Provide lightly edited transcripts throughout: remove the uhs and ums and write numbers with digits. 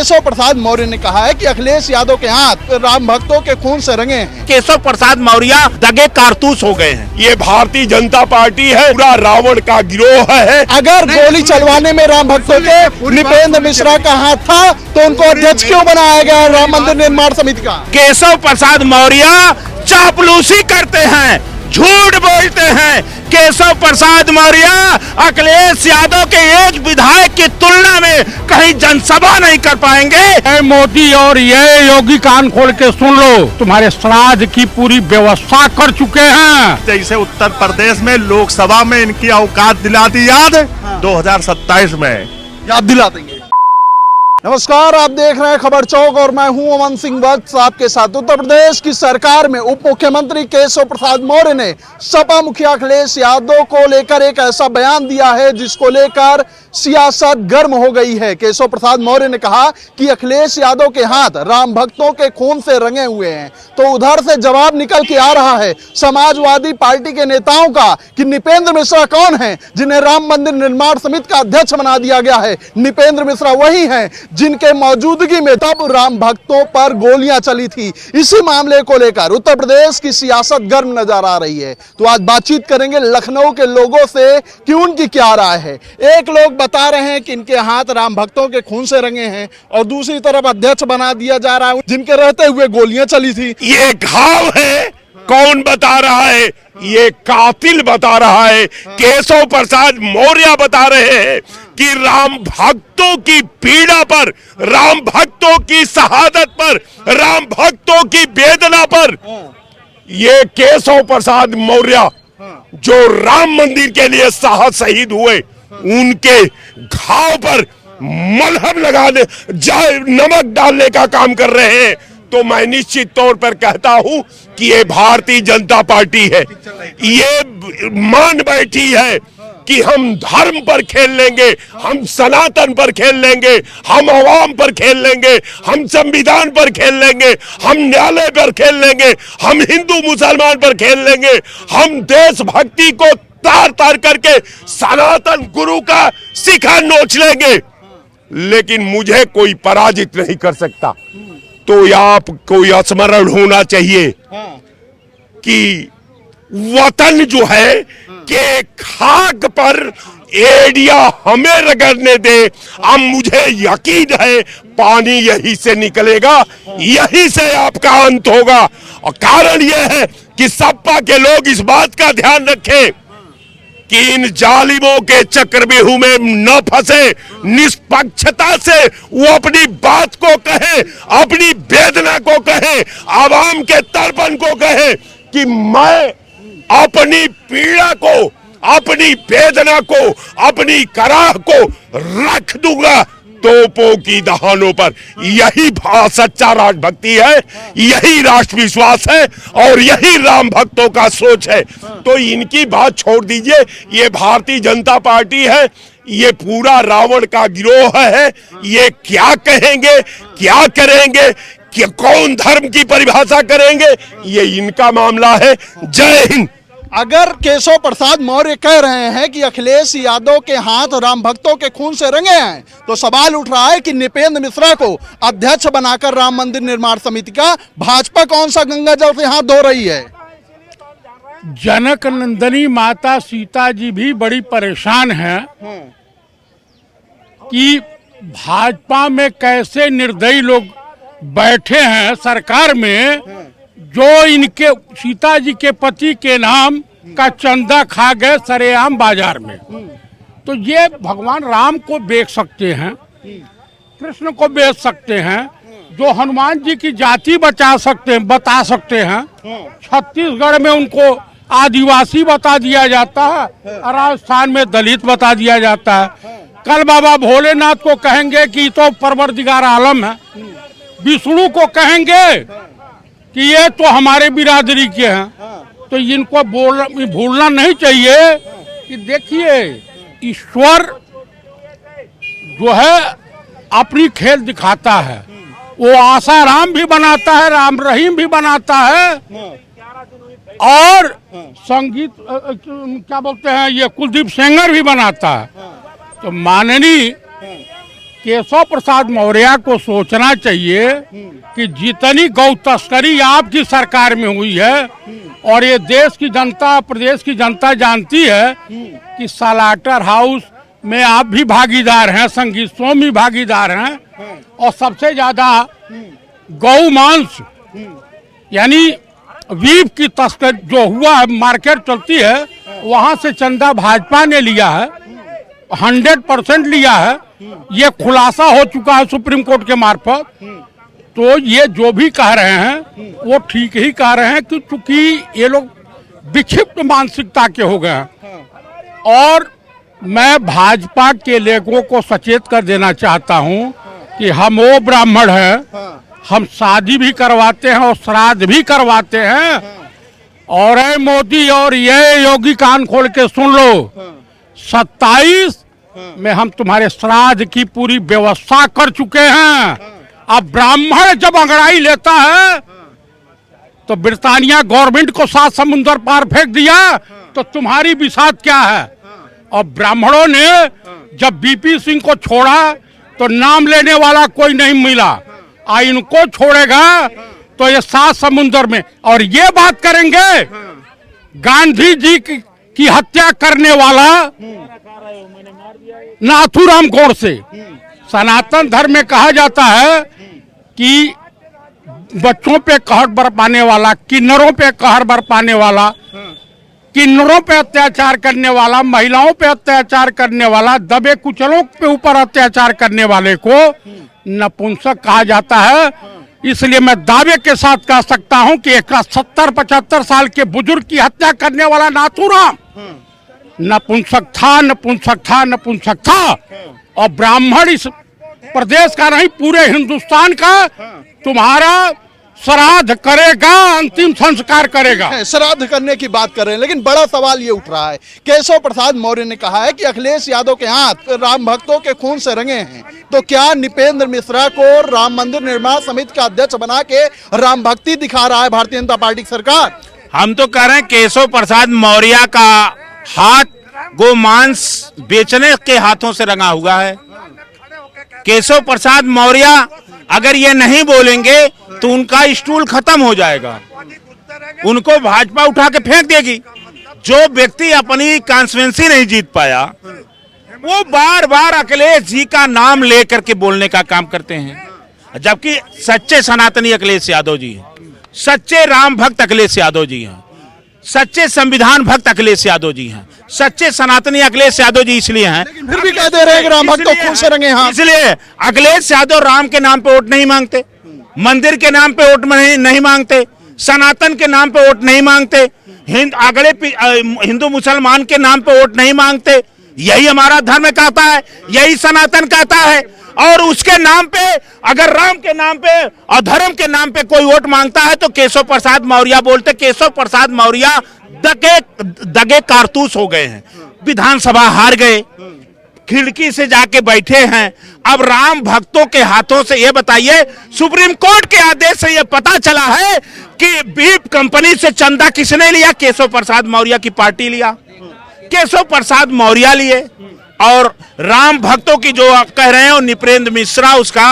केशव प्रसाद मौर्य ने कहा है कि अखिलेश यादव के हाथ राम भक्तों के खून से रंगे हैं। केशव प्रसाद मौर्य दगे कारतूस हो गए हैं। ये भारतीय जनता पार्टी है, पूरा रावण का गिरोह है। अगर गोली चलवाने में राम भक्तों के नृपेंद्र मिश्रा का हाथ था तो उनको अध्यक्ष क्यों बनाया गया राम मंदिर निर्माण समिति का? केशव प्रसाद मौर्य चापलूसी करते हैं, झूठ बोलते हैं। केशव प्रसाद मौर्य अखिलेश यादव के एक विधायक की तुलना में कहीं जनसभा नहीं कर पाएंगे। मोदी और ये योगी कान खोल के सुन लो, तुम्हारे श्राद्ध की पूरी व्यवस्था कर चुके हैं। जैसे उत्तर प्रदेश में लोकसभा में इनकी औकात दिला दी याद 2027 में याद दिला देंगे। नमस्कार, आप देख रहे हैं खबर चौक और मैं हूं अमन सिंह वत्स आपके साथ। उत्तर प्रदेश की सरकार में उप मुख्यमंत्री केशव प्रसाद मौर्य ने सपा मुखिया अखिलेश यादव को लेकर एक ऐसा बयान दिया है जिसको लेकर सियासत गर्म हो गई है। केशव प्रसाद मौर्य ने कहा कि अखिलेश यादव के हाथ राम भक्तों के खून से रंगे हुए हैं, तो उधर से जवाब निकल के आ रहा है समाजवादी पार्टी के नेताओं का कि नृपेंद्र मिश्रा कौन है जिन्हें राम मंदिर निर्माण समिति का अध्यक्ष बना दिया गया है। नृपेंद्र मिश्रा वही हैं जिनके मौजूदगी में तब राम भक्तों पर गोलियां चली थी। इसी मामले को लेकर उत्तर प्रदेश की सियासत गर्म नजर आ रही है। तो आज बातचीत करेंगे लखनऊ के लोगों से कि उनकी क्या राय है। एक लोग बता रहे हैं कि इनके हाथ राम भक्तों के खून से रंगे हैं और दूसरी तरफ अध्यक्ष बना दिया जा रहा है जिनके रहते हुए गोलियां चली थी। ये घाव है, कौन बता रहा है? ये कातिल बता रहा है। केशव प्रसाद मौर्य बता रहे हैं कि राम भक्तों की पीड़ा पर, राम भक्तों की शहादत पर, राम भक्तों की वेदना पर ये केशव प्रसाद मौर्य जो राम मंदिर के लिए शहीद हुए, उनके घाव पर मलहम लगाने, नमक डालने का काम कर रहे हैं। तो मैं निश्चित तौर पर कहता हूं कि ये भारतीय जनता पार्टी है। ये मान बैठी है कि हम धर्म पर खेल लेंगे, हम सनातन पर खेल लेंगे, हम अवाम पर खेल लेंगे, हम संविधान पर खेल लेंगे, हम न्यायालय पर खेल लेंगे, हम हिंदू मुसलमान पर खेल लेंगे, हम देशभक्ति को तार तार करके सनातन गुरु का शिखा नोच लेंगे, लेकिन मुझे कोई पराजित नहीं कर सकता। तो आपको यह स्मरण होना चाहिए कि वतन जो है के खाक पर एडिया हमें रगड़ने दे। अब मुझे यकीन है पानी यहीं से निकलेगा, यहीं से आपका अंत होगा। और कारण यह है कि सपा के लोग इस बात का ध्यान रखें कि इन जालिमों के चक्रव्यूह में न फंसे, निष्पक्षता से वो अपनी बात को कहे, अपनी वेदना को कहे, आवाम के तड़पन को कहे कि मैं अपनी पीड़ा को, अपनी वेदना को, अपनी कराह को रख दूंगा तोपों की दहानों पर। यही सच्चा राष्ट्रभक्ति है, यही राष्ट्र विश्वास है और यही राम भक्तों का सोच है। तो इनकी बात छोड़ दीजिए, ये भारतीय जनता पार्टी है, ये पूरा रावण का गिरोह है। ये क्या कहेंगे, क्या करेंगे, कि कौन धर्म की परिभाषा करेंगे, ये इनका मामला है। जय हिंद। अगर केशव प्रसाद मौर्य कह रहे हैं कि अखिलेश यादव के हाथ राम भक्तों के खून से रंगे हैं, तो सवाल उठ रहा है कि नृपेंद्र मिश्रा को अध्यक्ष बनाकर राम मंदिर निर्माण समिति का भाजपा कौन सा गंगा जल से हाथ धो रही है? जनक नंदनी माता सीता जी भी बड़ी परेशान है कि भाजपा में कैसे निर्दयी लोग बैठे हैं सरकार में, जो इनके सीता जी के पति के नाम का चंदा खा गए सरेआम बाजार में। तो ये भगवान राम को बेच सकते हैं, कृष्ण को बेच सकते हैं, जो हनुमान जी की जाति बता सकते हैं। छत्तीसगढ़ में उनको आदिवासी बता दिया जाता है, राजस्थान में दलित बता दिया जाता है। कल बाबा भोलेनाथ को कहेंगे कि तो परवरदिगार आलम है, विष्णु को कहेंगे कि ये तो हमारे बिरादरी के हैं। तो इनको भूलना नहीं चाहिए कि देखिए ईश्वर जो है अपनी खेल दिखाता है। वो आसाराम भी बनाता है, राम रहीम भी बनाता है, और संगीत क्या बोलते हैं ये कुलदीप सेंगर भी बनाता है। तो माननीय केशव प्रसाद मौर्य को सोचना चाहिए कि जितनी गौ तस्करी आपकी सरकार में हुई है, और ये देश की जनता, प्रदेश की जनता जानती है कि स्लाटर हाउस में आप भी भागीदार हैं, संगीतों में भागीदार हैं, और सबसे ज्यादा गौ मांस यानी बीफ की तस्करी जो हुआ है, मार्केट चलती है, वहां से चंदा भाजपा ने लिया है, 100% लिया है। ये खुलासा हो चुका है सुप्रीम कोर्ट के मार्फत। तो ये जो भी कह रहे हैं वो ठीक ही कह रहे हैं कि चूंकि ये लोग विक्षिप्त मानसिकता के हो गए हैं। और मैं भाजपा के लोगों को सचेत कर देना चाहता हूं कि हम वो ब्राह्मण हैं, हम शादी भी करवाते हैं और श्राद्ध भी करवाते हैं। और ऐ मोदी और ये योगी कान खोल के सुन लो, 27 में हम तुम्हारे श्राद्ध की पूरी व्यवस्था कर चुके हैं। अब ब्राह्मण जब अंगड़ाई लेता है तो ब्रिटानिया गवर्नमेंट को 7 समुंदर पार फेंक दिया, तो तुम्हारी बिसात क्या है। और ब्राह्मणों ने जब बीपी सिंह को छोड़ा तो नाम लेने वाला कोई नहीं मिला, इनको छोड़ेगा तो ये 7 समुंदर में। और ये बात करेंगे गांधी जी की हत्या करने वाला नाथूराम गोडसे। सनातन धर्म में कहा जाता है कि बच्चों पे कहर बरपाने वाला, किन्नरों पे कहर बरपाने वाला, किन्नरों पे अत्याचार करने वाला, महिलाओं पे अत्याचार करने वाला, दबे कुचलों के ऊपर अत्याचार करने वाले को नपुंसक कहा जाता है। इसलिए मैं दावे के साथ कह सकता हूं कि एक 70-75 साल के बुजुर्ग की हत्या करने वाला नाथूराम नपुंसक था, नपुंसक था, नपुंसक था। और ब्राह्मण इस प्रदेश का नहीं, पूरे हिंदुस्तान का तुम्हारा श्राद्ध करेगा, अंतिम संस्कार करेगा। श्राद्ध करने की बात कर रहे हैं, लेकिन बड़ा सवाल ये उठ रहा है। केशव प्रसाद मौर्य ने कहा है कि अखिलेश यादव के हाथ राम भक्तों के खून से रंगे हैं, तो क्या नृपेंद्र मिश्रा को राम मंदिर निर्माण समिति का अध्यक्ष बना के राम भक्ति दिखा रहा है भारतीय जनता पार्टी की सरकार? हम तो कह रहे हैं केशव प्रसाद मौर्य का हाथ गोमांस बेचने के हाथों से रंगा हुआ है। केशव प्रसाद मौर्य अगर ये नहीं बोलेंगे तो उनका स्टूल खत्म हो जाएगा, उनको भाजपा उठा के फेंक देगी। जो व्यक्ति अपनी कॉन्स्टिट्यूएंसी नहीं जीत पाया वो बार बार अखिलेश जी का नाम लेकर के बोलने का काम करते हैं, जबकि सच्चे सनातनी अखिलेश यादव जी हैं, सच्चे राम भक्त अखिलेश यादव जी हैं, सच्चे संविधान भक्त अखिलेश यादव जी हैं, सच्चे सनातनी अखिलेश यादव जी इसलिए हैं। लेकिन फिर भी कह दे रहे हैं कि राम भक्तों खून से रंगे हाथ। इसलिए अखिलेश यादव राम के नाम पे वोट नहीं मांगते, मंदिर के नाम पे वोट नहीं मांगते, सनातन के नाम पे वोट नहीं मांगते, हिंदू मुसलमान के नाम पे वोट नहीं मांगते। यही हमारा धर्म कहता है, यही सनातन कहता है। और उसके नाम पे, अगर राम के नाम पे और धर्म के नाम पे कोई वोट मांगता है तो केशव प्रसाद मौर्य बोलते। केशव प्रसाद मौर्य दगे कारतूस हो गए हैं, विधानसभा हार गए, खिड़की से जाके बैठे हैं। अब राम भक्तों के हाथों से, ये बताइए, सुप्रीम कोर्ट के आदेश से ये पता चला है कि बीफ कंपनी से चंदा किसने लिया? केशव प्रसाद मौर्य की पार्टी लिया, केशव प्रसाद मौर्य लिए। और राम भक्तों की जो आप कह रहे हो नृपेंद्र मिश्रा उसका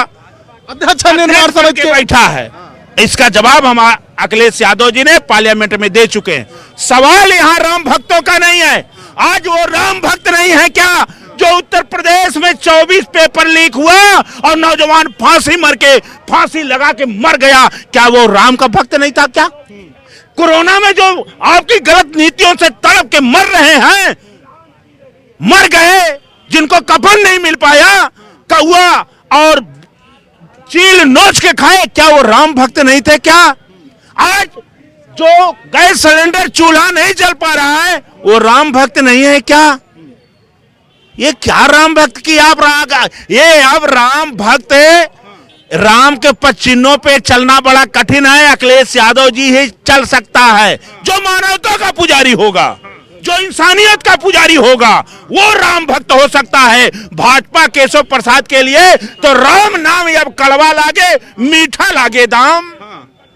अध्यक्ष निर्माण समिति के बैठा है। इसका जवाब हम अखिलेश यादव जी ने पार्लियामेंट में दे चुके हैं। सवाल यहाँ राम भक्तों का नहीं है। आज वो राम भक्त नहीं है क्या जो उत्तर प्रदेश में 24 पेपर लीक हुआ और नौजवान फांसी लगा के मर गया? क्या वो राम का भक्त नहीं था क्या? कोरोना में जो आपकी गलत नीतियों से तड़प के मर रहे हैं, मर गए, जिनको कफन नहीं मिल पाया, कौआ और चील नोच के खाए, क्या वो राम भक्त नहीं थे क्या? आज जो गैस सिलेंडर चूल्हा नहीं जल पा रहा है वो राम भक्त नहीं है क्या? ये क्या राम भक्त की आप ये अब राम भक्त, राम के पचिन्हों पे चलना बड़ा कठिन है। अखिलेश यादव जी ही चल सकता है, जो मानवता का पुजारी होगा, जो इंसानियत का पुजारी होगा, वो राम भक्त हो सकता है। भाजपा केशव प्रसाद के लिए तो राम नाम अब कड़वा लागे, मीठा लागे दाम।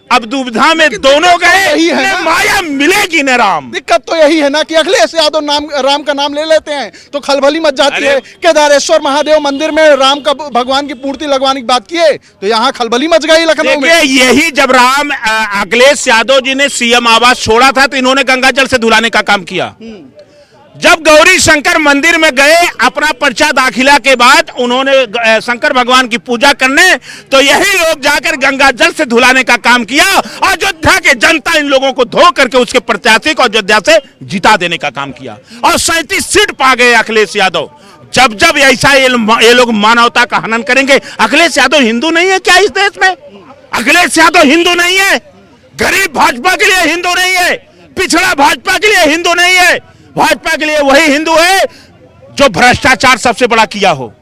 अब दुविधा में दोनों गए, यही है ना? माया मिलेगी न राम। दिक्कत तो यही है ना कि अखिलेश यादव राम का नाम ले लेते हैं तो खलबली मच जाती अरे है। केदारेश्वर महादेव मंदिर में राम का भगवान की मूर्ति लगवाने की बात किए तो यहाँ खलबली मच गई लखनऊ में। देखिए, यही जब अखिलेश यादव जी ने सीएम आवास छोड़ा था तो इन्होंने गंगा जल से धुलाने का काम किया। जब गौरी शंकर मंदिर में गए अपना पर्चा दाखिला के बाद उन्होंने शंकर भगवान की पूजा करने, तो यही लोग जाकर गंगा जल से धुलाने का काम किया। अयोध्या के जनता इन लोगों को धो करके उसके प्रत्याशी को अयोध्या से जिता देने का काम किया और 37 सीट पा गए अखिलेश यादव। जब जब ऐसा ये लोग मानवता का हनन करेंगे। अखिलेश यादव हिंदू नहीं है क्या इस देश में? अखिलेश यादव हिंदू नहीं है? गरीब भाजपा के लिए हिंदू नहीं है, पिछड़ा भाजपा के लिए हिंदू नहीं है। भाजपा के लिए वही हिंदू है जो भ्रष्टाचार सबसे बड़ा किया हो।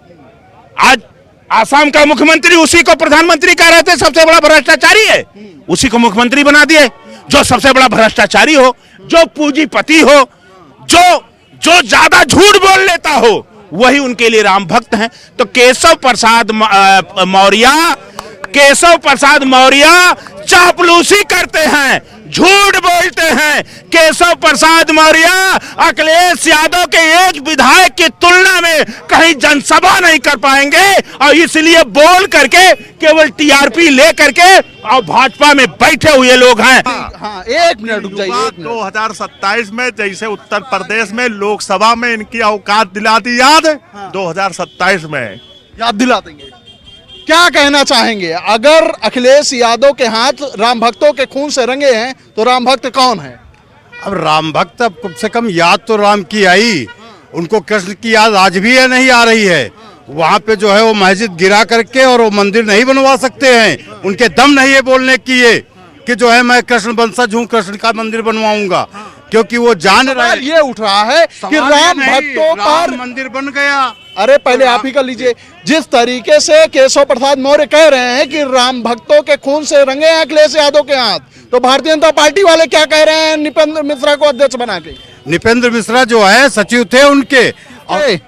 आज आसाम का मुख्यमंत्री उसी को प्रधानमंत्री कह रहे थे सबसे बड़ा भ्रष्टाचारी है, उसी को मुख्यमंत्री बना दिए। जो सबसे बड़ा भ्रष्टाचारी हो, जो पूंजीपति हो, जो ज्यादा झूठ बोल लेता हो, वही उनके लिए राम भक्त हैं। तो केशव प्रसाद मौर्य चापलूसी करते हैं, झूठ बोलते हैं। केशव प्रसाद मौर्य अखिलेश यादव के एक विधायक की तुलना में कहीं जनसभा नहीं कर पाएंगे और इसलिए बोल करके केवल टीआरपी ले करके और भाजपा में बैठे हुए लोग हैं। हाँ, एक मिनट रुक जाइए। 2027 में जैसे उत्तर प्रदेश में लोकसभा में इनकी औकात दिला दी याद, 2027 में याद दिला देंगे। क्या कहना चाहेंगे? अगर अखिलेश यादव के हाथ राम भक्तों के खून से रंगे हैं तो राम भक्त कौन है? अब राम भक्त अब कम से कम याद तो राम की आई, उनको कृष्ण की याद आज भी है नहीं आ रही है। वहाँ पे जो है वो मस्जिद गिरा करके और वो मंदिर नहीं बनवा सकते हैं। उनके दम नहीं है बोलने की ये कि जो है मैं कृष्ण वंशज हूँ, कृष्ण का मंदिर बनवाऊंगा, क्योंकि वो जान रहे। ये उठ रहा है कि राम भक्तों पर मंदिर बन गया। अरे पहले आप ही कर लीजिए। जिस तरीके से केशव प्रसाद मौर्य कह रहे हैं कि राम भक्तों के खून से रंगे हैं अखिलेश यादव के हाथ, तो भारतीय जनता पार्टी वाले क्या कह रहे हैं नृपेंद्र मिश्रा को अध्यक्ष बना के? नृपेंद्र मिश्रा जो है सचिव थे उनके और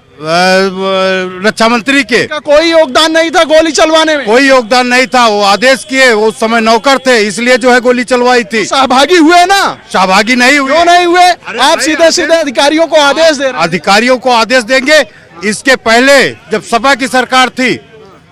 रक्षा मंत्री के, का कोई योगदान नहीं था गोली चलवाने में? कोई योगदान नहीं था। वो आदेश किए, वो उस समय नौकर थे, इसलिए जो है गोली चलवाई थी। सहभागी हुए ना? सहभागी नहीं हुए। क्यों नहीं हुए? आप सीधे सीधे अधिकारियों को आदेश दे रहे हैं। अधिकारियों को आदेश देंगे। इसके पहले जब सपा की सरकार थी,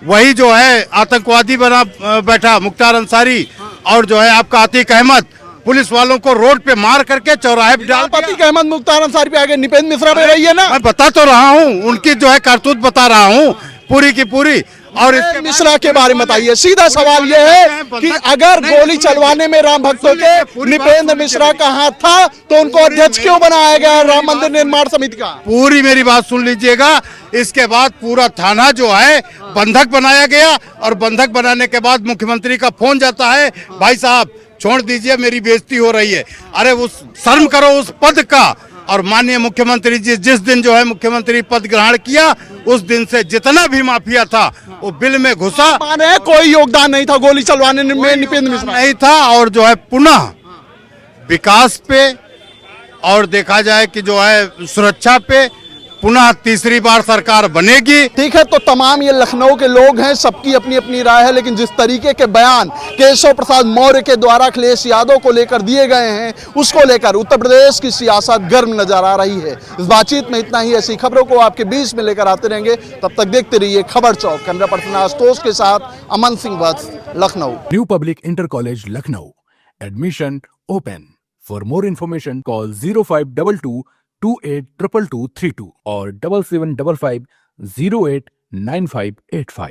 वही जो है आतंकवादी बना बैठा मुख्तार अंसारी और जो है आपका अतीक अहमद, पुलिस वालों को रोड पे मार करके चौराहे पे डाल अतीक अहमद मुख्तार अंसारी पे आगे नृपेंद्र मिश्रा पे रही है ना? मैं बता तो रहा हूँ, उनकी जो है करतूत बता रहा हूँ पूरी की पूरी। और इसके मिश्रा के बारे में बताइए। सीधा सवाल यह है कि अगर गोली चलवाने में राम भक्तों के नृपेंद्र मिश्रा का हाथ था तो उनको अध्यक्ष क्यों बनाया गया राम मंदिर निर्माण समिति का? पूरी मेरी बात सुन लीजिएगा। इसके बाद पूरा थाना जो है बंधक बनाया गया और बंधक बनाने के बाद मुख्यमंत्री का फोन जाता है, भाई साहब छोड़ दीजिए मेरी बेइज्जती हो रही है। अरे उस शर्म करो उस पद का। और माननीय मुख्यमंत्री जी जिस दिन जो है मुख्यमंत्री पद ग्रहण किया, उस दिन से जितना भी माफिया था वो बिल में घुसा। माने कोई योगदान नहीं था गोली चलवाने में नृपेंद्र मिश्रा नहीं था। और जो है पुनः विकास पे और देखा जाए कि जो है सुरक्षा पे पुनः तीसरी बार सरकार बनेगी। ठीक है, तो तमाम ये लखनऊ के लोग हैं, सबकी अपनी अपनी राय है, लेकिन जिस तरीके के बयान केशव प्रसाद मौर्य के द्वारा अखिलेश यादव को लेकर दिए गए हैं, उसको लेकर उत्तर प्रदेश की सियासत गर्म नजर आ रही है। इस बातचीत में इतना ही। ऐसी खबरों को आपके बीच में लेकर आते रहेंगे, तब तक देखते रहिए खबर चौक। कैमरा पर्सन आशुतोष के साथ Aman Singh Vats, Lucknow. New public inter college Lucknow, admission open. For more information call 0522 282232 और 7755 089585।